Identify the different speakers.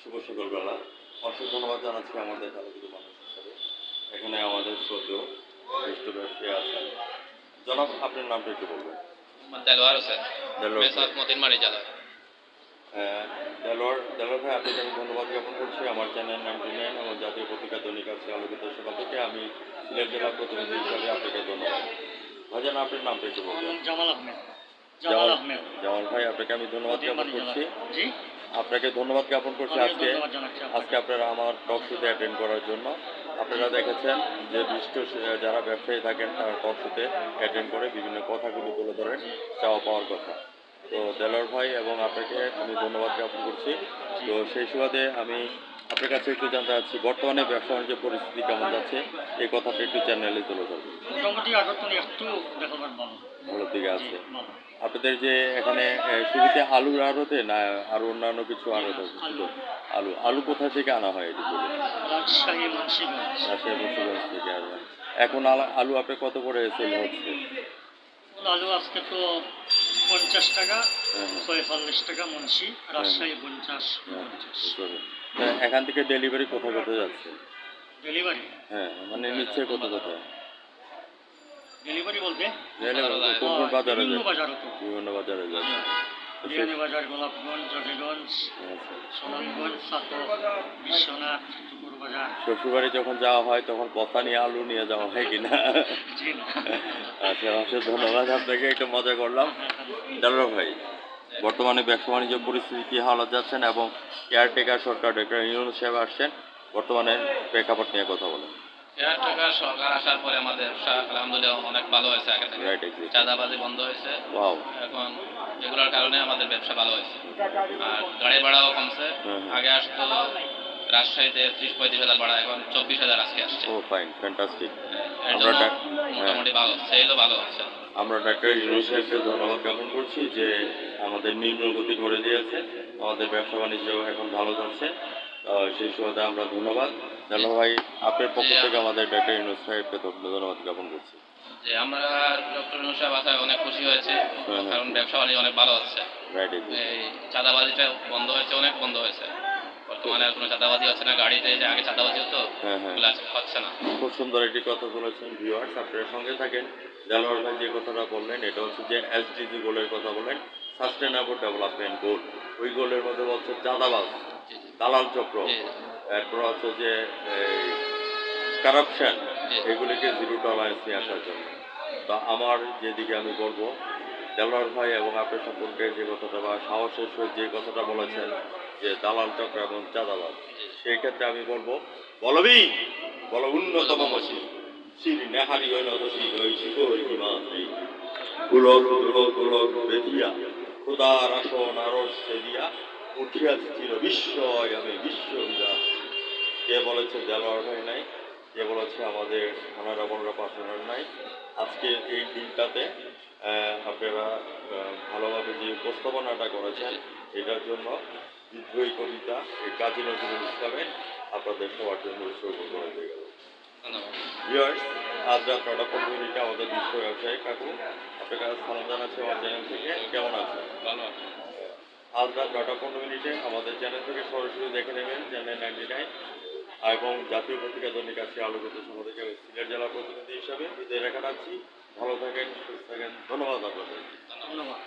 Speaker 1: শুভ সকালবেলা। অশেষ ধন্যবাদ জানাচ্ছি আমাদের আলোকিত মানুষ হিসাবে। এখানে আমাদের শ্রদ্ধেয় জ্যেষ্ঠ ব্যবসায়ী আছেন। জনাব, আপনার নামটা একটু বলবেন।
Speaker 2: দেলোয়ার হোসেন,
Speaker 1: দেলোয়ার
Speaker 2: মেসাজ মতিনমারি জেলা।
Speaker 1: দেলোয়ার ভাই, আপনাকে আমি ধন্যবাদ জ্ঞাপন করছি। আমার চ্যানেল 99 এবং জাতীয় পত্রিকা দৈনিক আছে আলোকিত সকাল থেকে আমি সিলেট জেলার প্রতিনিধি হিসাবে আপনাকে ধন্যবাদ। ভাইজান, আপনার নামটা একটু বলবেন।
Speaker 3: জামাল আহমেদ।
Speaker 1: জামাল ভাই, আপনাকে আমি ধন্যবাদ জ্ঞাপন করছি।
Speaker 3: জি,
Speaker 1: আপনাকে ধন্যবাদ জ্ঞাপন করছি
Speaker 3: আমিও
Speaker 1: আজকে
Speaker 3: ধন্যবাদ জানাচ্ছি আপনাকে।
Speaker 1: আজকে আপনারা আমার টক শোতে অ্যাটেন্ড করার জন্য। আপনারা দেখেছেন যে বিশিষ্ট যারা ব্যবসায়ী থাকেন তারা টক শোতে অ্যাটেন্ড করে বিভিন্ন কথাগুলি তুলে ধরেন, চাওয়া পাওয়ার কথা। তো দেলোয়ার ভাই এবং আপনাকে আমি ধন্যবাদ জ্ঞাপন করছি। তো সেই সুবাদে আমি আপনার কাছে একটু জানতে চাচ্ছি, বর্তমানে ব্যবসা বাণিজ্য পরিস্থিতি কেমন যাচ্ছে, এই কথাটা একটু চ্যানেলে তুলে ধরবেন।
Speaker 3: মোটামুটি আগের থেকে একটু দেখাবার ভালো।
Speaker 1: ভালো দিকে
Speaker 3: জি,
Speaker 1: আছে
Speaker 3: ভালো।
Speaker 1: আপনাদের যে এখানে শুরুতে আলুর আড়তে না আর অন্যান্য কিছু আড়ত
Speaker 3: আলু।
Speaker 1: আলু আলু কোথা থেকে আনা হয় এটি বলুন।
Speaker 3: রাজশাহী, মুন্সিগঞ্জ।
Speaker 1: রাজশাহী মুন্সিগঞ্জ থেকে আসবেন। এখন আলু আপনি কত করে সেল হচ্ছে?
Speaker 3: আলু আজকে তো 50 টাকা,
Speaker 1: হ্যাঁ,
Speaker 3: 46 টাকা মুন্সি, রাজশাহী 50।
Speaker 1: এখান থেকে ডেলিভারি কোথায় কোথায় যাচ্ছে?
Speaker 3: ডেলিভারি
Speaker 1: হ্যাঁ, মানে নিচ্ছে কোথায় কোথায়?
Speaker 3: ডেলিভারি বলতে
Speaker 1: কোন কোন বাজারে
Speaker 3: বিভিন্ন
Speaker 1: যায়?
Speaker 3: বাজার হতো।
Speaker 1: বিভিন্ন বাজারে যাচ্ছে। তো
Speaker 3: বিয়ানী বাজার, গোলাপগঞ্জ, জটিগঞ্জ,
Speaker 1: আচ্ছা।
Speaker 3: সোনামগঞ্জ, সাতক, বিশ্বনাথ, টুকুর বাজার।
Speaker 1: শ্বশুরবাড়ি যখন যাওয়া হয় তখন পচা নিয়ে আলু নিয়ে যাওয়া হয় কিনা?
Speaker 3: জি না।
Speaker 1: আচ্ছা, অশেষ ধন্যবাদ আপনাকে, একটু মজা করলাম। দেলোয়ার ভাই, বর্তমানে ব্যবসা বাণিজ্য পরিস্থিতি কী হালত যাচ্ছেন এবং কেয়ারটেকার সরকার ডক্টর ইউনূস সাহেব আসছেন, বর্তমানে প্রেক্ষাপট নিয়ে কথা বলেন।
Speaker 2: কেয়ারটেকার সরকার আসার পরে আমাদের ব্যবসা আলহামদুলিল্লাহ অনেক ভালো হয়েছে আগে থেকে।
Speaker 1: Right, exactly.
Speaker 2: চাঁদাবাজি বন্ধ হয়েছে।
Speaker 1: ওয়াও।
Speaker 2: এখন এগুলোর কারণে আমাদের ব্যবসা ভালো হয়েছে। আর গাড়ি ভাড়াও কমছে। আগে আসতো রাজশাহীতে 30-35 হাজার ভাড়া, এখন 24,000 আজকে আসছে।
Speaker 1: ও ফাইন, ফ্যান্টাস্টিক।
Speaker 2: এর
Speaker 1: আমরা
Speaker 2: জন্য মোটামুটি ভালো, সেলও ভালো হচ্ছে।
Speaker 1: আমরা ডাক্তার ইউনূস সাহেবকে ধন্যবাদ জ্ঞাপন করছি যে আমাদের নিম্নগতি করে দিয়েছে, আমাদের ব্যবসা বাণিজ্য এখন ভালো যাচ্ছে। সেই সুবাদে আমরা ধন্যবাদ। দেলোয়ার ভাই, আপনার পক্ষ থেকে আমাদের ডাক্তার ইউনূস সাহেবকে ধন্যবাদ জ্ঞাপন করছি।
Speaker 2: যে আমরা ডক্টর ইউনূস সাহেব আসায় অনেক খুশি হয়েছে,
Speaker 1: হ্যাঁ।
Speaker 2: কারণ ব্যবসা বাণিজ্য অনেক ভালো হচ্ছে।
Speaker 1: রাইট,
Speaker 2: এই চাঁদাবাজিটা বন্ধ হয়েছে, অনেক বন্ধ হয়েছে। বর্তমানে আর কোনো চাঁদাবাজি হচ্ছে না। গাড়িতে যে আগে চাঁদাবাজি হতো ওগুলো আজকে হচ্ছে না।
Speaker 1: খুব সুন্দর একটি কথা বলেছেন ভিউয়ার্স, আপনারা সঙ্গে থাকেন। দেলোয়ার ভাই যে কথাটা বললেন এটা হচ্ছে যে এসডিজি গোলের কথা বলেন, সাস্টেনেবল ডেভেলপমেন্ট গোল। ওই গোলের মধ্যে হচ্ছে চাঁদাবাজ, দালাল চক্র, এরপর হচ্ছে যে কারাপশন, এগুলিকে জিরো টলারেন্স নিয়ে আসার জন্য। তো আমার যেদিকে আমি বলবো, দেলোয়ার ভাই এবং আপনার সম্পর্কে যে কথাটা বা সাহসের সহিত যে কথাটা বলেছেন যে দালাল চক্র এবং চাঁদাবাজ, সেই ক্ষেত্রে আমি বলবো বলবি বল উন্নতম মসি শ্রী নেহারি হইল দোষী হয়েছি গোলক গোলক গোলক বেদিয়া খোদার আসন আরস সেদিয়া উঠিয়াছি চির বিস্ময় আমি বিশ্ববিদাস। কে বলেছে দেলোয়ার ভাই নাই, কে বলেছে আমাদের অনারাবনরা পাঠানোর নাই। আজকে এই দিনটাতে আপনারা ভালোভাবে যে উপস্থাপনাটা করেছেন এটার জন্য বিদ্রোহী কবিতা এই কাজী নজরুল ইসলামের আপনাদের সবার জন্য উৎসর্গ করে দিয়ে গেল। ভিউয়ার্স, আজ রাত 9:15 আমাদের বিশ্ব ব্যবসায়ী কাকু আপনার কাছে সালাম জানাচ্ছি আমার চ্যানেল থেকে। কেমন আছেন? আজ রাত 9:15 আমাদের চ্যানেল থেকে সরাসরি দেখে নেবেন চ্যানেল 99 এবং জাতীয় পত্রিকা দৈনিক আছে আলোকিত সভা থেকে সিলেট জেলা প্রতিনিধি হিসাবে বিদায় রেখে রাখছি। ভালো থাকেন, সুস্থ থাকেন। ধন্যবাদ আপনাদের।
Speaker 3: ধন্যবাদ।